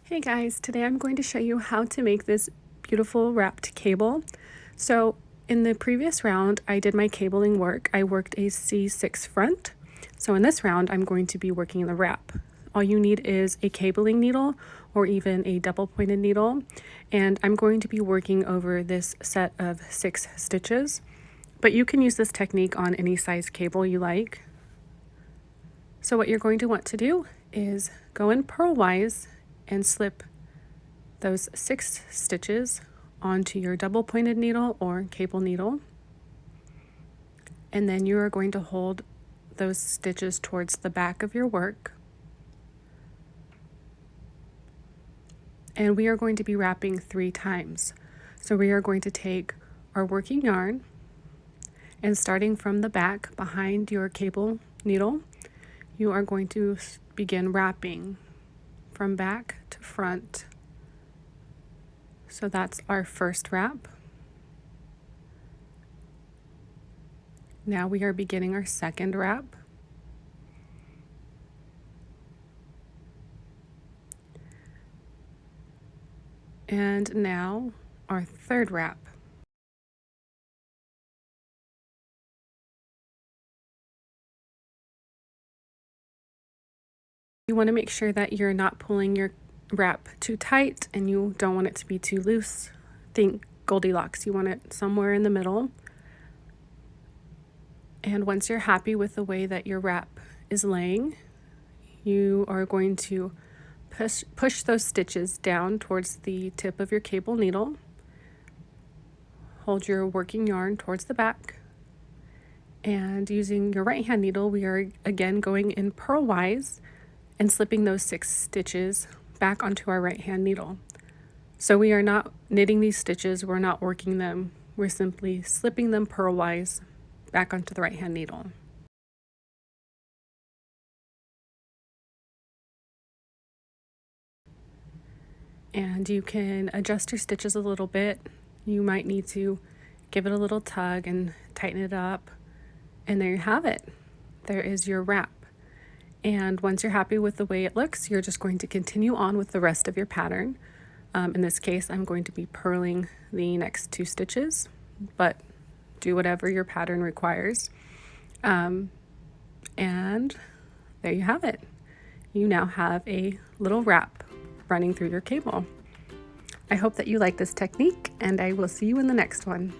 Hey guys, today I'm going to show you how to make this beautiful wrapped cable. So in the previous round, I did my cabling work. I worked a C6 front. So in this round, I'm going to be working the wrap. All you need is a cabling needle or even a double pointed needle. And I'm going to be working over this set of 6 stitches, but you can use this technique on any size cable you like. So what you're going to want to do is go in purlwise and slip those 6 stitches onto your double pointed needle or cable needle. And then you are going to hold those stitches towards the back of your work. And we are going to be wrapping 3 times. So we are going to take our working yarn and starting from the back behind your cable needle, you are going to begin wrapping from back to front. So that's our first wrap. Now we are beginning our second wrap. And now our third wrap. You want to make sure that you're not pulling your wrap too tight and you don't want it to be too loose. Think Goldilocks, you want it somewhere in the middle. And once you're happy with the way that your wrap is laying, you are going to push those stitches down towards the tip of your cable needle. Hold your working yarn towards the back. And using your right hand needle, we are again going in purlwise and slipping those 6 stitches back onto our right hand needle. So we are not knitting these stitches, we're not working them, we're simply slipping them purlwise back onto the right hand needle. And you can adjust your stitches a little bit. You might need to give it a little tug and tighten it up. And there you have it. There is your wrap. And once you're happy with the way it looks, you're just going to continue on with the rest of your pattern. In this case, I'm going to be purling the next 2 stitches, but do whatever your pattern requires. And there you have it. You now have a little wrap running through your cable. I hope that you like this technique, and I will see you in the next one.